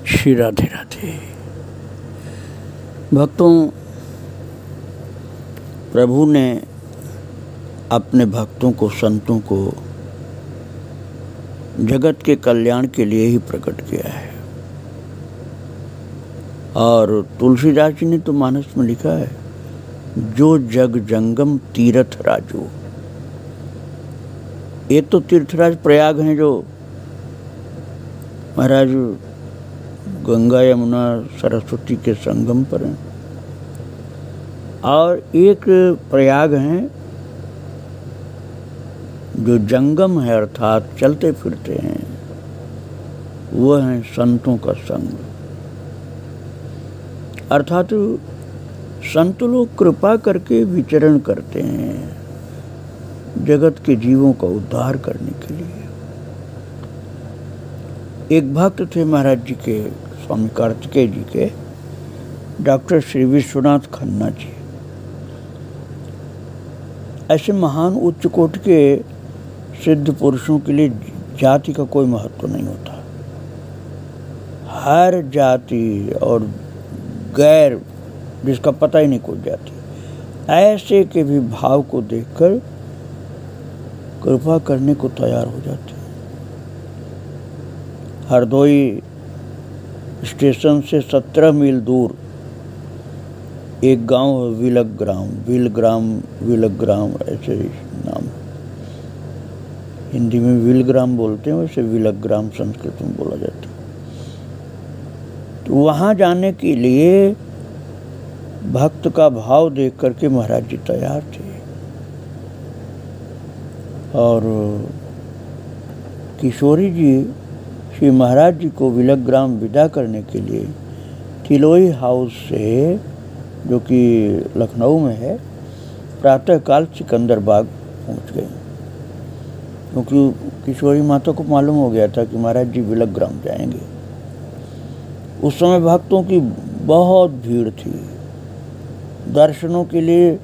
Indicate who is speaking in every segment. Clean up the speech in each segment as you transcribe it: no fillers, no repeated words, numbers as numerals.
Speaker 1: श्री राधे राधे। भक्तों, प्रभु ने अपने भक्तों को, संतों को जगत के कल्याण के लिए ही प्रकट किया है। और तुलसीदास जी ने तो मानस में लिखा है, जो जग जंगम तीर्थ राजू। ये तो तीर्थराज प्रयाग हैं जो महाराज गंगा यमुना सरस्वती के संगम पर हैं, और एक प्रयाग हैं जो जंगम है, अर्थात चलते फिरते हैं, वह है संतों का संग। अर्थात संत लोग कृपा करके विचरण करते हैं जगत के जीवों का उद्धार करने के लिए। एक भक्त थे महाराज जी के, स्वामी कार्तिकेय जी के, डॉक्टर श्री विश्वनाथ खन्ना जी। ऐसे महान उच्च कोटि के सिद्ध पुरुषों के लिए जाति का कोई महत्व नहीं होता। हर जाति और गैर, जिसका पता ही नहीं कोई जाति, ऐसे के भी भाव को देखकर कृपा करने को तैयार हो जाते हैं। हरदोई स्टेशन से 17 मील दूर एक गांव है, विलग्राम ऐसे नाम। हिंदी में विलग्राम बोलते हैं, वैसे विलग्राम संस्कृत में बोला जाता है। तो वहाँ जाने के लिए भक्त का भाव देख करके महाराज जी तैयार थे। और किशोरी जी श्री महाराज जी को विलग्राम विदा करने के लिए तिलोई हाउस से, जो कि लखनऊ में है, प्रातःकाल सिकंदर बाग पहुंच गए, क्योंकि किशोरी माता को मालूम हो गया था कि महाराज जी विलग्राम जाएंगे। उस समय भक्तों की बहुत भीड़ थी। दर्शनों के लिए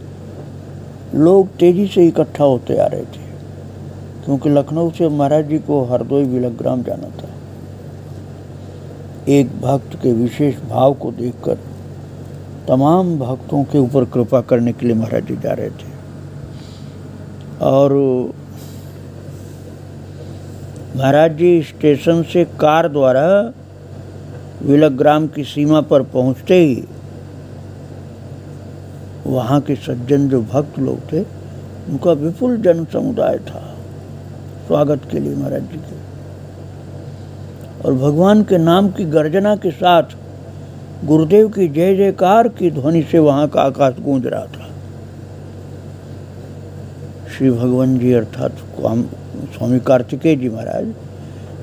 Speaker 1: लोग तेजी से इकट्ठा होते आ रहे थे, क्योंकि लखनऊ से महाराज जी को हरदोई विलग्राम जाना था। एक भक्त के विशेष भाव को देखकर तमाम भक्तों के ऊपर कृपा करने के लिए महाराज जी जा रहे थे। और महाराज जी स्टेशन से कार द्वारा विलग्राम की सीमा पर पहुंचते ही वहाँ के सज्जन जो भक्त लोग थे, उनका विपुल जन समुदाय था स्वागत के लिए महाराज जी के। और भगवान के नाम की गर्जना के साथ गुरुदेव की जय जयकार की ध्वनि से वहाँ का आकाश गूंज रहा था। श्री भगवान जी अर्थात स्वामी कार्तिकेय जी महाराज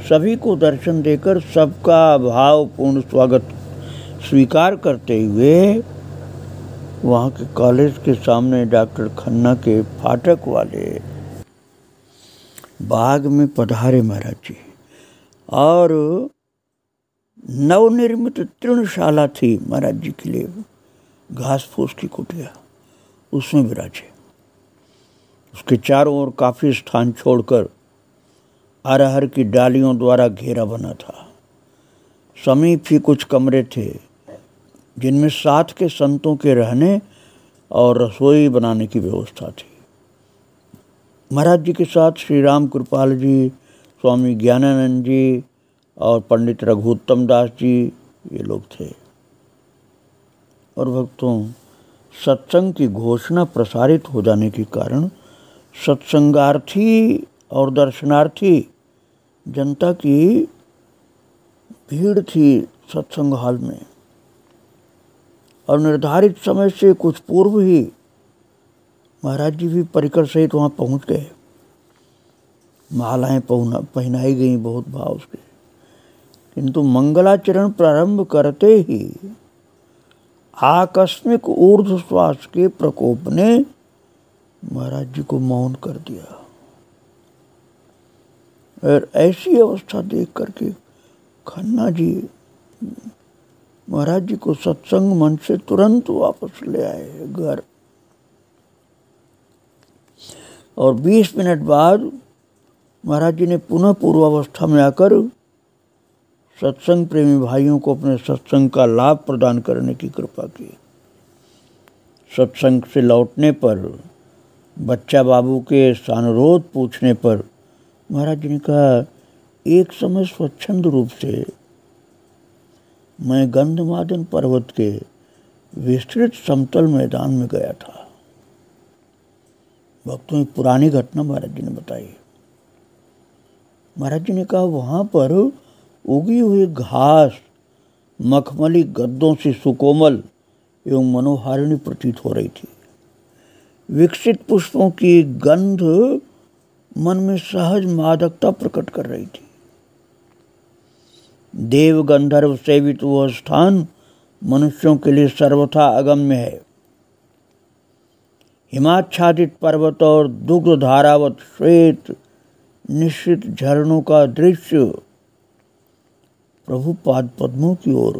Speaker 1: सभी को दर्शन देकर सबका भावपूर्ण स्वागत स्वीकार करते हुए वहाँ के कॉलेज के सामने डॉक्टर खन्ना के फाटक वाले बाग में पधारे महाराज जी। और नवनिर्मित तृणशाला थी महाराज जी के लिए, घास फूस की कुटिया, उसमें विराजे। उसके चारों ओर काफ़ी स्थान छोड़कर अरहर की डालियों द्वारा घेरा बना था। समीप ही कुछ कमरे थे जिनमें साथ के संतों के रहने और रसोई बनाने की व्यवस्था थी। महाराज जी के साथ श्री राम कृपाल जी, स्वामी ज्ञानानंद जी और पंडित रघुत्तम दास जी, ये लोग थे। और भक्तों, सत्संग की घोषणा प्रसारित हो जाने के कारण सत्संगार्थी और दर्शनार्थी जनता की भीड़ थी सत्संग हॉल में। और निर्धारित समय से कुछ पूर्व ही महाराज जी भी परिकर सहित वहाँ पहुँच गए। मालाएं पहनाई गई बहुत भाव से, किंतु मंगलाचरण प्रारंभ करते ही आकस्मिक ऊर्ध्व श्वास के प्रकोप ने महाराज जी को मौन कर दिया। और ऐसी अवस्था देख करके खन्ना जी महाराज जी को सत्संग मंच से तुरंत वापस ले आए घर। और 20 मिनट बाद महाराज जी ने पुनः पूर्वावस्था में आकर सत्संग प्रेमी भाइयों को अपने सत्संग का लाभ प्रदान करने की कृपा की। सत्संग से लौटने पर बच्चा बाबू के सानुरोध पूछने पर महाराज जी ने कहा, एक समय स्वच्छंद रूप से मैं गंधमादन पर्वत के विस्तृत समतल मैदान में गया था। भक्तों, में पुरानी घटना महाराज जी ने बताई। महाराज जी ने कहा, वहां पर उगी हुई घास मखमली गद्दों से सुकोमल एवं मनोहारिणी प्रतीत हो रही थी। विकसित पुष्पों की गंध मन में सहज मादकता प्रकट कर रही थी। देव गंधर्व सेवित वह स्थान मनुष्यों के लिए सर्वथा अगम्य है। हिमाच्छादित पर्वत और दुग्ध धारावत श्वेत निश्चित झरनों का दृश्य प्रभु पाद पद्मों की ओर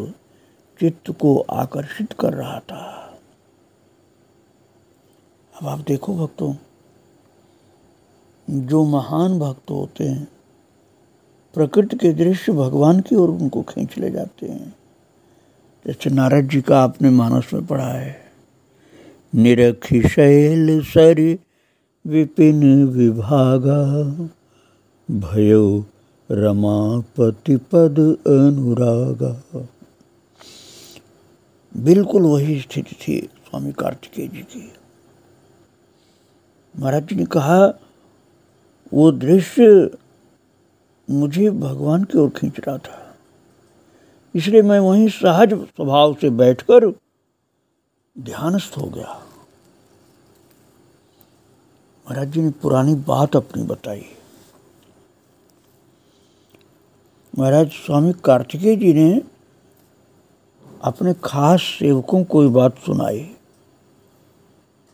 Speaker 1: चित्त को आकर्षित कर रहा था। अब आप देखो भक्तों, जो महान भक्त होते हैं प्रकृति के दृश्य भगवान की ओर उनको खींच ले जाते हैं। जैसे नारद जी का आपने मानस में पढ़ा है, निरखी शैल सरि विपिन विभागा भयो रमापति पद अनुरागा। बिल्कुल वही स्थिति थी स्वामी कार्तिकेय जी की। महाराज जी ने कहा, वो दृश्य मुझे भगवान की ओर खींच रहा था, इसलिए मैं वहीं सहज स्वभाव से बैठकर ध्यानस्थ हो गया। महाराज जी ने पुरानी बात अपनी बताई। महाराज स्वामी कार्तिकेय जी ने अपने खास सेवकों को ये बात सुनाई।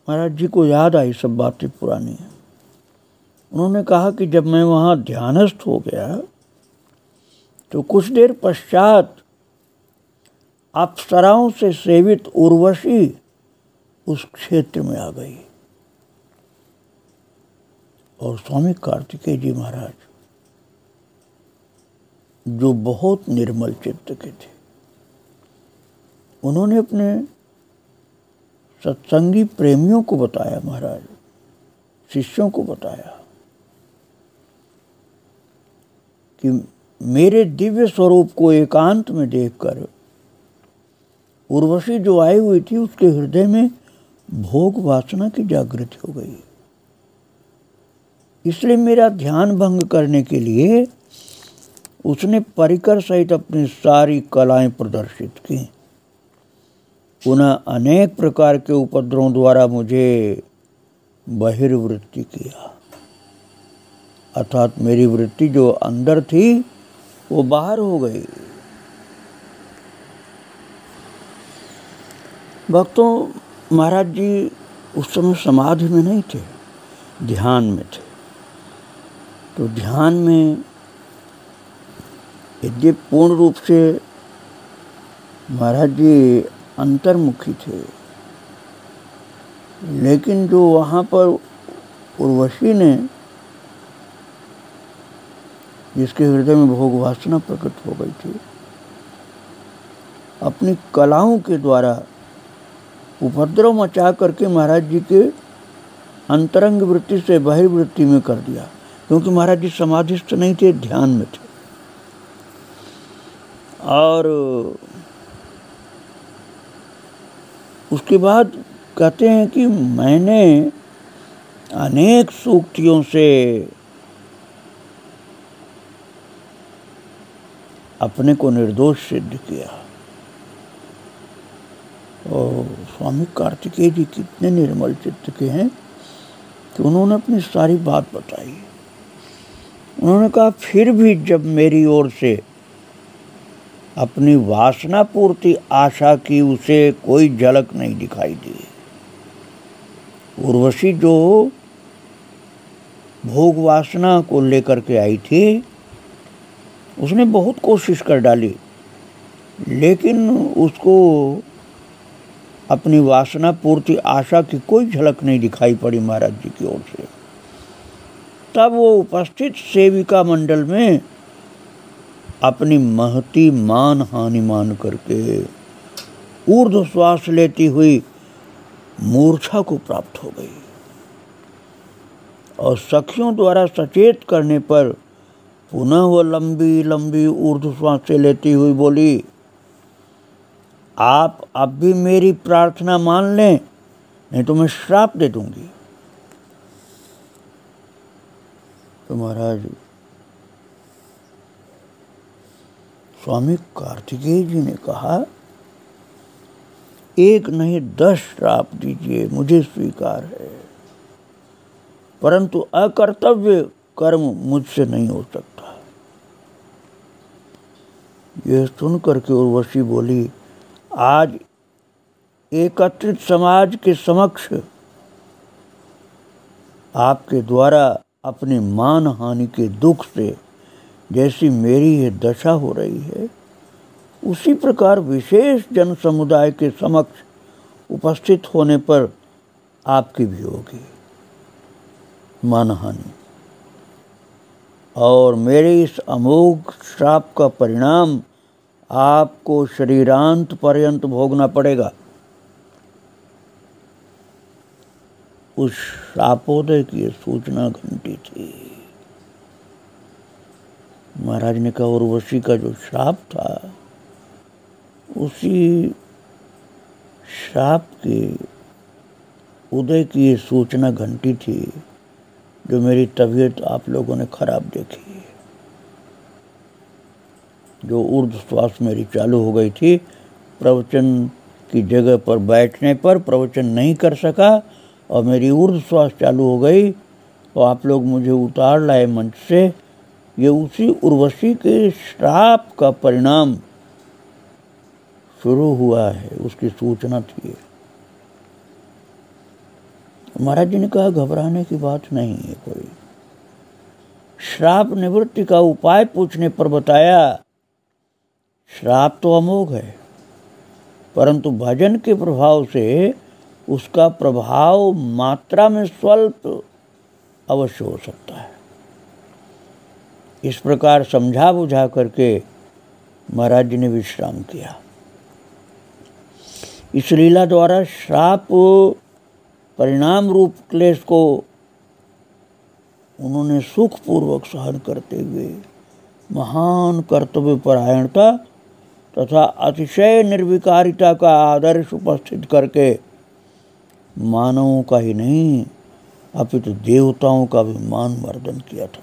Speaker 1: महाराज जी को याद आई सब बातें पुरानी। उन्होंने कहा कि जब मैं वहाँ ध्यानस्थ हो गया तो कुछ देर पश्चात अप्सराओं से सेवित उर्वशी उस क्षेत्र में आ गई और स्वामी कार्तिकेय जी महाराज, जो बहुत निर्मल चित्त के थे, उन्होंने अपने सत्संगी प्रेमियों को बताया, महाराज शिष्यों को बताया कि मेरे दिव्य स्वरूप को एकांत में देखकर उर्वशी जो आई हुई थी उसके हृदय में भोग वासना की जागृति हो गई। इसलिए मेरा ध्यान भंग करने के लिए उसने परिकर सहित अपनी सारी कलाएं प्रदर्शित की। पुनः अनेक प्रकार के उपद्रवों द्वारा मुझे बहिर्वृत्ति किया, अर्थात मेरी वृत्ति जो अंदर थी वो बाहर हो गई। भक्तों, महाराज जी उस समय समाधि में नहीं थे, ध्यान में थे। तो ध्यान में यद्य पूर्ण रूप से महाराज जी अंतर्मुखी थे, लेकिन जो वहाँ पर उर्वशी ने, जिसके हृदय में भोग वासना प्रकट हो गई थी, अपनी कलाओं के द्वारा उपद्रव मचा करके महाराज जी के अंतरंग वृत्ति से बहिर्वृत्ति में कर दिया, क्योंकि महाराज जी समाधिस्थ नहीं थे, ध्यान में थे। और उसके बाद कहते हैं कि मैंने अनेक सूक्तियों से अपने को निर्दोष सिद्ध किया। और स्वामी कार्तिकेय जी कितने निर्मल चित्त के हैं कि उन्होंने अपनी सारी बात बताई। उन्होंने कहा, फिर भी जब मेरी ओर से अपनी वासना पूर्ति आशा की उसे कोई झलक नहीं दिखाई दी। उर्वशी जो भोग वासना को लेकर के आई थी, उसने बहुत कोशिश कर डाली, लेकिन उसको अपनी वासना पूर्ति आशा की कोई झलक नहीं दिखाई पड़ी महाराज जी की ओर से। तब वो उपस्थित सेविका मंडल में अपनी महती मान हानि मान करके ऊर्ध्व श्वास लेती हुई मूर्छा को प्राप्त हो गई और सखियों द्वारा सचेत करने पर पुनः वह लंबी लंबी ऊर्ध्व श्वासें लेती हुई बोली, आप अब भी मेरी प्रार्थना मान लें, नहीं तो मैं श्राप दे दूंगी। तो महाराज स्वामी कार्तिकेय जी ने कहा, एक नहीं 10 श्राप दीजिए, मुझे स्वीकार है, परंतु अकर्तव्य कर्म मुझसे नहीं हो सकता। यह सुनकर के उर्वशी बोली, आज एकत्रित समाज के समक्ष आपके द्वारा अपने मान हानि के दुख से जैसी मेरी ये दशा हो रही है, उसी प्रकार विशेष जन समुदाय के समक्ष उपस्थित होने पर आपकी भी होगी मानहानि, और मेरे इस अमोघ श्राप का परिणाम आपको शरीरांत पर्यंत भोगना पड़ेगा। उस श्रापोदय की सूचना घंटी थी। महाराज ने कहा, उर्वशी का जो श्राप था, उसी श्राप के उदय की ये सूचना घंटी थी जो मेरी तबीयत आप लोगों ने खराब देखी, जो ऊर्ध्व श्वास मेरी चालू हो गई थी। प्रवचन की जगह पर बैठने पर प्रवचन नहीं कर सका और मेरी ऊर्ध्व श्वास चालू हो गई और आप लोग मुझे उतार लाए मंच से। ये उसी उर्वशी के श्राप का परिणाम शुरू हुआ है, उसकी सूचना थी। महाराज जी ने कहा, घबराने की बात नहीं है कोई। श्राप निवृत्ति का उपाय पूछने पर बताया, श्राप तो अमोघ है, परंतु भजन के प्रभाव से उसका प्रभाव मात्रा में स्वल्प अवश्य हो सकता है। इस प्रकार समझा बुझा करके महाराज जी ने विश्राम किया। इस लीला द्वारा श्राप परिणाम रूप क्लेश को उन्होंने सुखपूर्वक सहन करते हुए महान कर्तव्य परायणता तथा अतिशय निर्विकारिता का आदर्श उपस्थित करके मानवों का ही नहीं अपितु देवताओं का भी मान वर्धन किया था।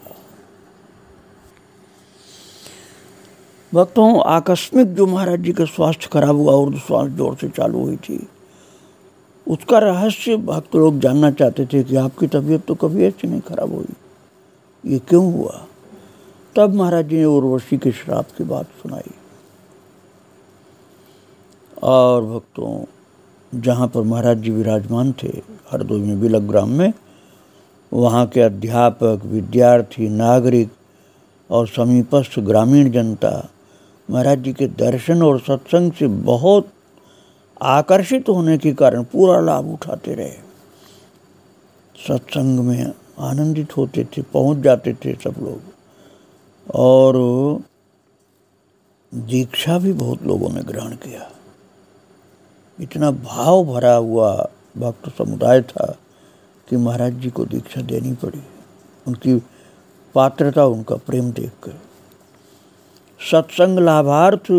Speaker 1: भक्तों, आकस्मिक जो महाराज जी का स्वास्थ्य खराब हुआ और श्वास जोर से चालू हुई थी, उसका रहस्य भक्त लोग जानना चाहते थे कि आपकी तबीयत तो कभी ऐसी नहीं खराब हुई, ये क्यों हुआ। तब महाराज जी ने उर्वशी के श्राप की बात सुनाई। और भक्तों, जहाँ पर महाराज जी विराजमान थे, हरदोई में बिलक ग्राम में, वहाँ के अध्यापक, विद्यार्थी, नागरिक और समीपस्थ ग्रामीण जनता महाराज जी के दर्शन और सत्संग से बहुत आकर्षित होने के कारण पूरा लाभ उठाते रहे। सत्संग में आनंदित होते थे, पहुँच जाते थे सब लोग, और दीक्षा भी बहुत लोगों ने ग्रहण किया। इतना भाव भरा हुआ भक्त समुदाय था कि महाराज जी को दीक्षा देनी पड़ी, उनकी पात्रता, उनका प्रेम देखकर। सत्संग लाभार्थ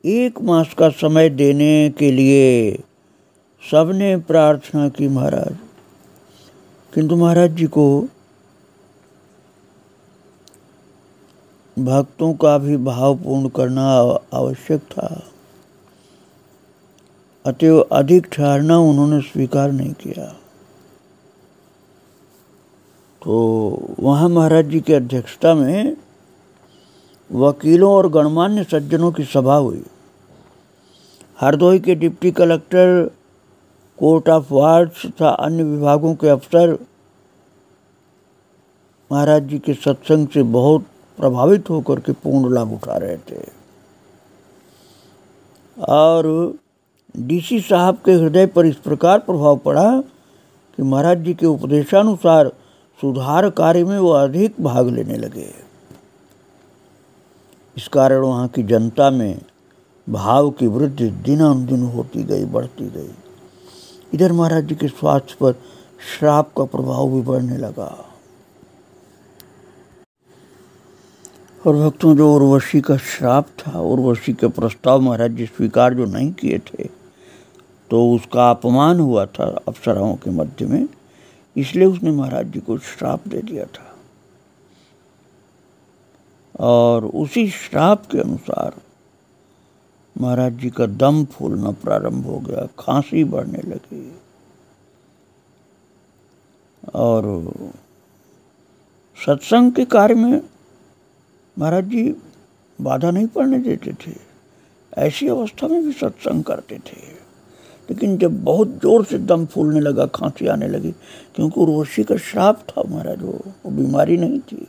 Speaker 1: 1 मास का समय देने के लिए सबने प्रार्थना की महाराज, किंतु महाराज जी को भक्तों का भी भाव पूर्ण करना आवश्यक था, अतएव अधिक ठहरना उन्होंने स्वीकार नहीं किया। तो वहाँ महाराज जी की अध्यक्षता में वकीलों और गणमान्य सज्जनों की सभा हुई। हरदोई के deputy collector, court of wards तथा अन्य विभागों के अफसर महाराज जी के सत्संग से बहुत प्रभावित होकर के पूर्ण लाभ उठा रहे थे। और डीसी साहब के हृदय पर इस प्रकार प्रभाव पड़ा कि महाराज जी के उपदेशानुसार सुधार कार्य में वो अधिक भाग लेने लगे। इस कारण वहाँ की जनता में भाव की वृद्धि दिनानुदिन होती गई, बढ़ती गई। इधर महाराज जी के स्वास्थ्य पर श्राप का प्रभाव भी बढ़ने लगा और भक्तों, जो उर्वशी का श्राप था, उर्वशी के प्रस्ताव महाराज जी स्वीकार जो नहीं किए थे, तो उसका अपमान हुआ था अप्सराओं के मध्य में, इसलिए उसने महाराज जी को श्राप दे दिया था। और उसी श्राप के अनुसार महाराज जी का दम फूलना प्रारंभ हो गया, खांसी बढ़ने लगी और सत्संग के कार्य में महाराज जी बाधा नहीं पड़ने देते थे। ऐसी अवस्था में भी सत्संग करते थे, लेकिन जब बहुत जोर से दम फूलने लगा, खांसी आने लगी, क्योंकि उर्वशी का श्राप था महाराज, वो बीमारी नहीं थी,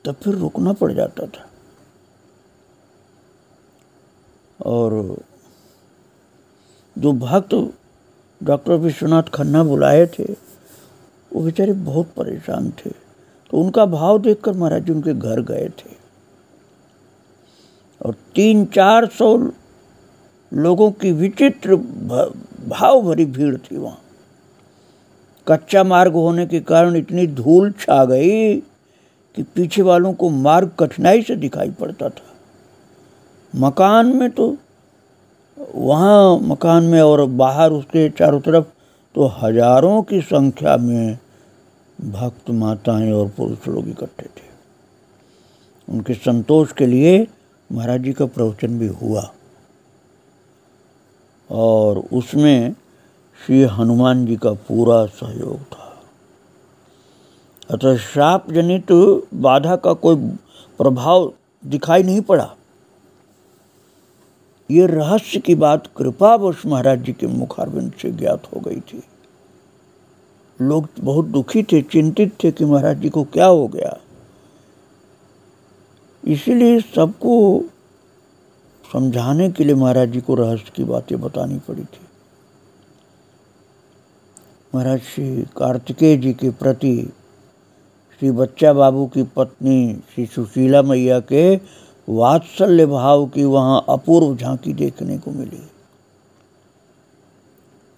Speaker 1: तब फिर रुकना पड़ जाता था। और जो भक्त डॉक्टर विश्वनाथ खन्ना बुलाए थे, वो बेचारे बहुत परेशान थे, तो उनका भाव देखकर महाराज जी उनके घर गए थे और 300-400 लोगों की विचित्र भाव भरी भीड़ थी वहाँ। कच्चा मार्ग होने के कारण इतनी धूल छा गई कि पीछे वालों को मार्ग कठिनाई से दिखाई पड़ता था। मकान में तो वहाँ मकान में और बाहर उसके चारों तरफ तो हजारों की संख्या में भक्त माताएं और पुरुष लोग इकट्ठे थे। उनके संतोष के लिए महाराज जी का प्रवचन भी हुआ और उसमें श्री हनुमान जी का पूरा सहयोग था। अतः श्राप जनित बाधा का कोई प्रभाव दिखाई नहीं पड़ा। ये रहस्य की बात कृपावश महाराज जी के मुखारविंद से ज्ञात हो गई थी। लोग बहुत दुखी थे, चिंतित थे कि महाराज जी को क्या हो गया। इसीलिए सबको समझाने के लिए महाराज जी को रहस्य की बातें बतानी पड़ी थी। महाराज श्री कार्तिकेय जी के प्रति श्री बच्चा बाबू की पत्नी श्री सुशीला मैया के वात्सल्य भाव की वहाँ अपूर्व झांकी देखने को मिली।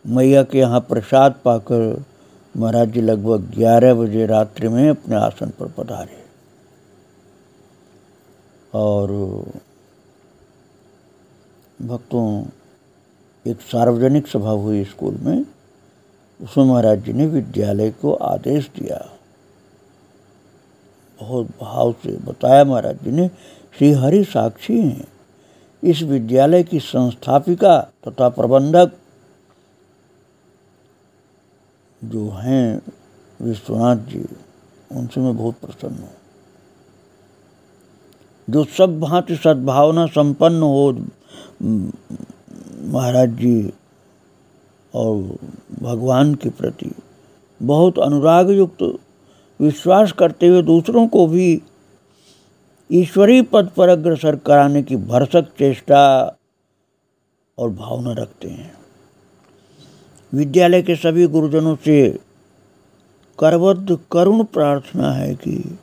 Speaker 1: मैया के यहाँ प्रसाद पाकर महाराज जी लगभग 11 बजे रात्रि में अपने आसन पर पधारे और भक्तों, एक सार्वजनिक सभा हुई स्कूल में, उसमें महाराज जी ने विद्यालय को आदेश दिया। बहुत भाव से बताया महाराज जी ने, श्री हरि साक्षी हैं, इस विद्यालय की संस्थापिका तथा प्रबंधक जो हैं विश्वनाथ जी, उनसे मैं बहुत प्रसन्न हूँ। जो सब भांति सद्भावना संपन्न हो महाराज जी और भगवान के प्रति बहुत अनुराग युक्त विश्वास करते हुए दूसरों को भी ईश्वरीय पद पर अग्रसर कराने की भरसक चेष्टा और भावना रखते हैं। विद्यालय के सभी गुरुजनों से करबद्ध करुण प्रार्थना है कि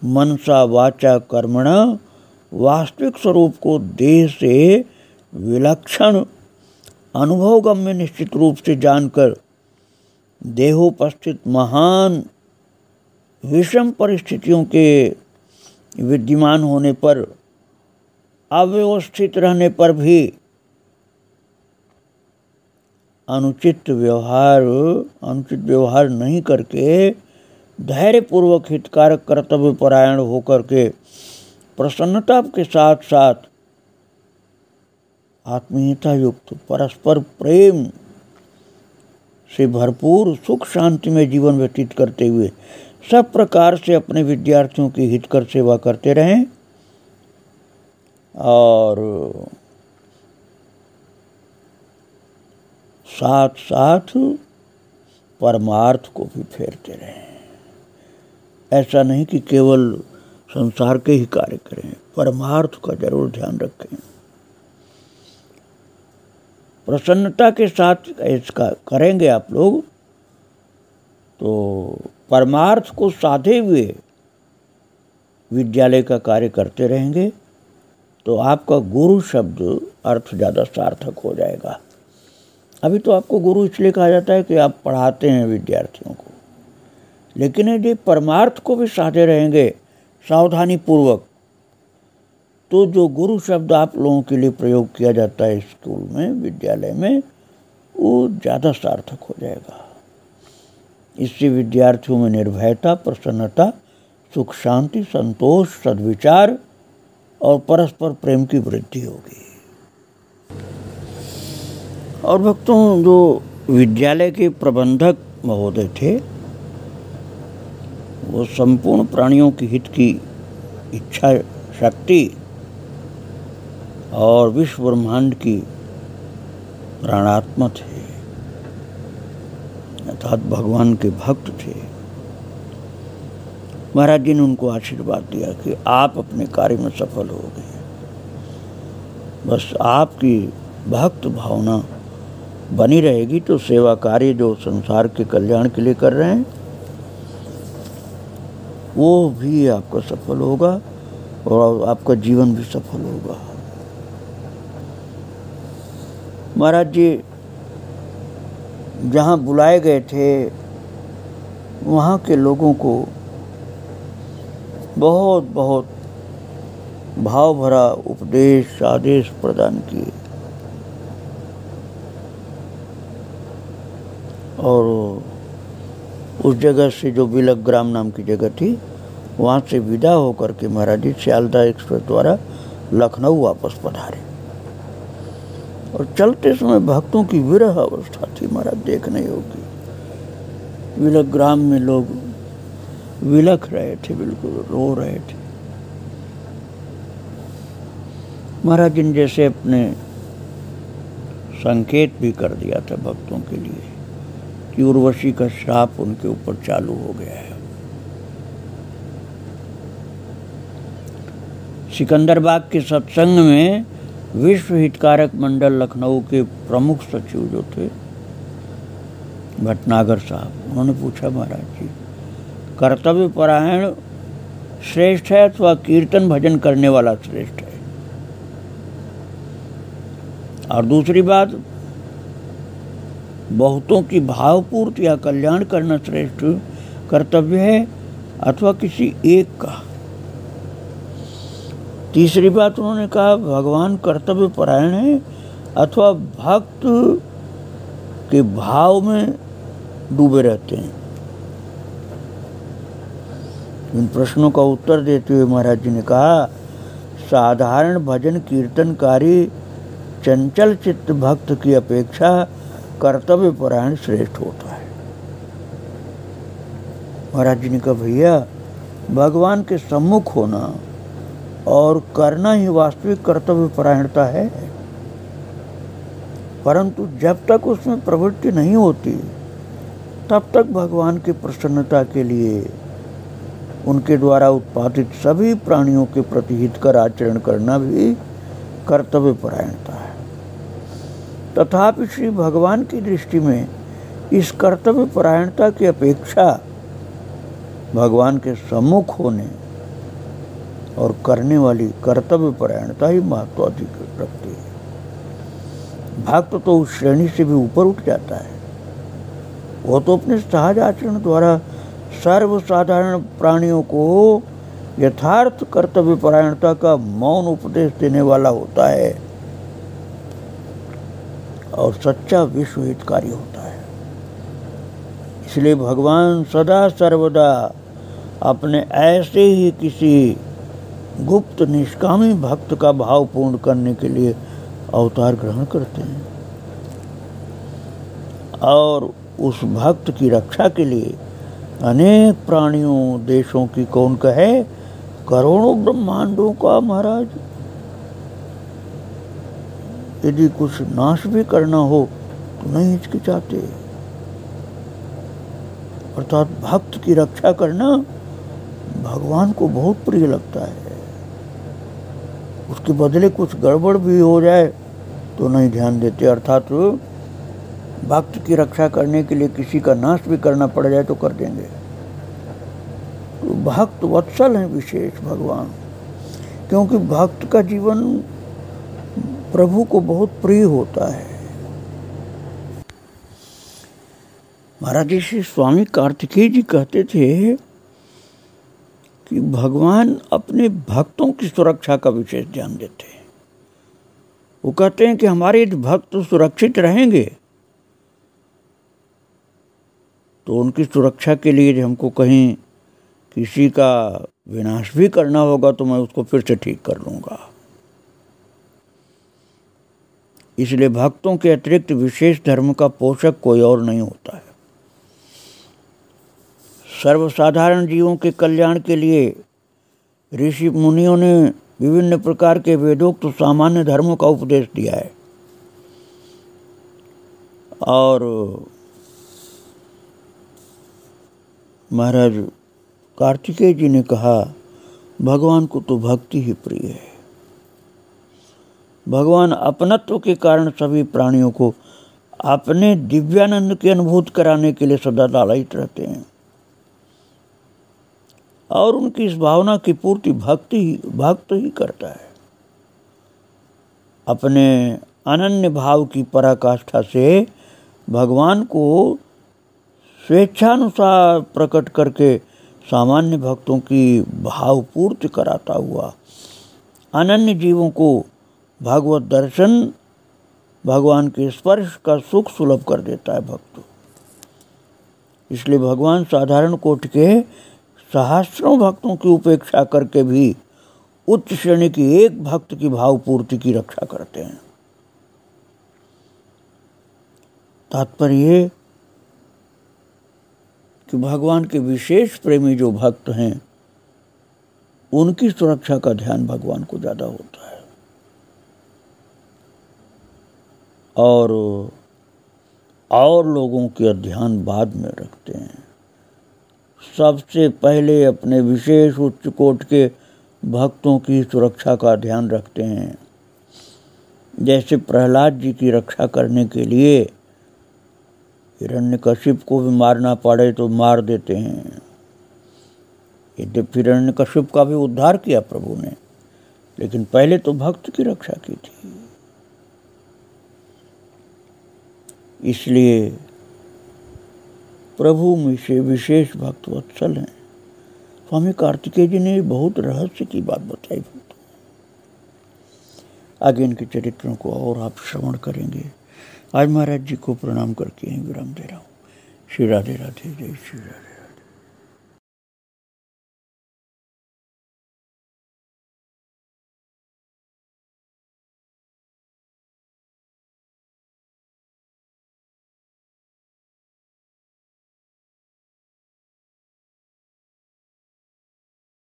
Speaker 1: मनसा वाचा कर्मणा वास्तविक स्वरूप को देह से विलक्षण अनुभवगम्य निश्चित रूप से जानकर देहोपस्थित महान विषम परिस्थितियों के विद्यमान होने पर, अव्यवस्थित रहने पर भी अनुचित व्यवहार नहीं करके धैर्यपूर्वक हितकारक कर्तव्य परायण होकर के प्रसन्नता के साथ साथ आत्मीयता युक्त परस्पर प्रेम से भरपूर सुख शांति में जीवन व्यतीत करते हुए सब प्रकार से अपने विद्यार्थियों की हितकर सेवा करते रहें और साथ साथ परमार्थ को भी फेरते रहें। ऐसा नहीं कि केवल संसार के ही कार्य करें, परमार्थ का जरूर ध्यान रखें। प्रसन्नता के साथ इसका करेंगे आप लोग तो परमार्थ को साधे हुए विद्यालय का कार्य करते रहेंगे तो आपका गुरु शब्द अर्थ ज़्यादा सार्थक हो जाएगा। अभी तो आपको गुरु इसलिए कहा जाता है कि आप पढ़ाते हैं विद्यार्थियों को, लेकिन यदि परमार्थ को भी साधे रहेंगे सावधानी पूर्वक, तो जो गुरु शब्द आप लोगों के लिए प्रयोग किया जाता है स्कूल में, विद्यालय में, वो ज़्यादा सार्थक हो जाएगा। इससे विद्यार्थियों में निर्भयता, प्रसन्नता, सुख शांति, संतोष, सद्विचार और परस्पर प्रेम की वृद्धि होगी। और भक्तों, जो विद्यालय के प्रबंधक महोदय थे वो संपूर्ण प्राणियों की हित की इच्छा शक्ति और विश्व ब्रह्मांड की प्राणात्मा थे, अर्थात भगवान के भक्त थे। महाराज जी ने उनको आशीर्वाद दिया कि आप अपने कार्य में सफल हो गए, बस आपकी भक्त भावना बनी रहेगी तो सेवा कार्य जो संसार के कल्याण के लिए कर रहे हैं वो भी आपका सफल होगा और आपका जीवन भी सफल होगा। महाराज जी जहाँ बुलाए गए थे वहाँ के लोगों को बहुत बहुत भाव भरा उपदेश आदेश प्रदान किए और उस जगह से, जो बिलक ग्राम नाम की जगह थी, वहाँ से विदा होकर के महाराज जी सियालदह एक्सप्रेस द्वारा लखनऊ वापस पधारे। और चलते समय भक्तों की विरह अवस्था थी महाराज, देखने योग्य। बिलक ग्राम में लोग विलख रहे थे, बिल्कुल रो रहे थे। महाराज जी ने जैसे अपने संकेत भी कर दिया था भक्तों के लिए कि उर्वशी का श्राप उनके ऊपर चालू हो गया है। सिकंदरबाग के सत्संग में विश्व हितकारक मंडल लखनऊ के प्रमुख सचिव जो थे भटनागर साहब, उन्होंने पूछा, महाराज जी कर्तव्य परायण श्रेष्ठ है अथवा कीर्तन भजन करने वाला श्रेष्ठ है? और दूसरी बात, बहुतों की भावपूर्ति या कल्याण करना श्रेष्ठ कर्तव्य है अथवा किसी एक का? तीसरी बात उन्होंने कहा, भगवान कर्तव्य परायण है अथवा भक्त के भाव में डूबे रहते हैं? इन प्रश्नों का उत्तर देते हुए महाराज जी ने कहा, साधारण भजन कीर्तनकारी चंचल चित्त भक्त की अपेक्षा कर्तव्य परायण श्रेष्ठ होता है। महाराज जी ने कहा, भैया भगवान के सम्मुख होना और करना ही वास्तविक कर्तव्य परायणता है, परंतु जब तक उसमें प्रवृत्ति नहीं होती तब तक भगवान की प्रसन्नता के लिए उनके द्वारा उत्पादित सभी प्राणियों के प्रति हितकर आचरण करना भी कर्तव्य परायणता है। तथापि श्री भगवान की दृष्टि में इस कर्तव्य परायणता की अपेक्षा भगवान के सम्मुख होने और करने वाली कर्तव्य परायणता ही महत्वाधिक रखती है। भक्त तो उस श्रेणी से भी ऊपर उठ जाता है, वो तो अपने सहज आचरण द्वारा सर्वसाधारण प्राणियों को यथार्थ कर्तव्य परायणता का मौन उपदेश देने वाला होता है और सच्चा विश्व हितकारी होता है। इसलिए भगवान सदा सर्वदा अपने ऐसे ही किसी गुप्त निष्कामी भक्त का भाव पूर्ण करने के लिए अवतार ग्रहण करते हैं और उस भक्त की रक्षा के लिए अनेक प्राणियों, देशों की कौन कहे, करोड़ों ब्रह्मांडों का महाराज यदि कुछ नाश भी करना हो तो नहीं हिचकिचाते। अर्थात भक्त की रक्षा करना भगवान को बहुत प्रिय लगता है। उसके बदले कुछ गड़बड़ भी हो जाए तो नहीं ध्यान देते, अर्थात भक्त की रक्षा करने के लिए किसी का नाश भी करना पड़ जाए तो कर देंगे। भक्त वत्सल हैं विशेष भगवान, क्योंकि भक्त का जीवन प्रभु को बहुत प्रिय होता है। महाराज जी श्री स्वामी कार्तिकेय जी कहते थे कि भगवान अपने भक्तों की सुरक्षा का विशेष ध्यान देते हैं। वो कहते हैं कि हमारे भक्त सुरक्षित रहेंगे तो उनकी सुरक्षा के लिए हमको कहीं किसी का विनाश भी करना होगा तो मैं उसको फिर से ठीक कर लूँगा। इसलिए भक्तों के अतिरिक्त विशेष धर्म का पोषक कोई और नहीं होता है। सर्वसाधारण जीवों के कल्याण के लिए ऋषि मुनियों ने विभिन्न प्रकार के वेदोक्त सामान्य धर्मों का उपदेश दिया है। और महाराज कार्तिकेय जी ने कहा, भगवान को तो भक्ति ही प्रिय है। भगवान अपनत्व के कारण सभी प्राणियों को अपने दिव्यानंद की अनुभूति कराने के लिए सदा लालयित रहते हैं और उनकी इस भावना की पूर्ति भक्त ही करता है। अपने अनन्य भाव की पराकाष्ठा से भगवान को स्वेच्छानुसार प्रकट करके सामान्य भक्तों की भाव पूर्ति कराता हुआ अनन्य जीवों को भगवत दर्शन, भगवान के स्पर्श का सुख सुलभ कर देता है भक्तों। इसलिए भगवान साधारण कोटि के सहस्रों भक्तों की उपेक्षा करके भी उच्च श्रेणी की एक भक्त की भाव पूर्ति की रक्षा करते हैं। तात्पर्य कि भगवान के विशेष प्रेमी जो भक्त हैं उनकी सुरक्षा का ध्यान भगवान को ज़्यादा होता है। और लोगों के ध्यान बाद में रखते हैं। सबसे पहले अपने विशेष उच्च कोट के भक्तों की सुरक्षा का ध्यान रखते हैं। जैसे प्रहलाद जी की रक्षा करने के लिए हिरण्यकशिप को भी मारना पड़े तो मार देते हैं। यद्यपि हिरण्यकशिप का भी उद्धार किया प्रभु ने, लेकिन पहले तो भक्त की रक्षा की थी। इसलिए प्रभु में से विशेष भक्त वत्सल हैं। स्वामी कार्तिकेय जी ने बहुत रहस्य की बात बताई। आगे इनके चरित्रों को और आप श्रवण करेंगे। आज महाराज जी को प्रणाम करके यहीं विराम दे रहा हूँ। श्री राधे राधे, जय श्री राधे।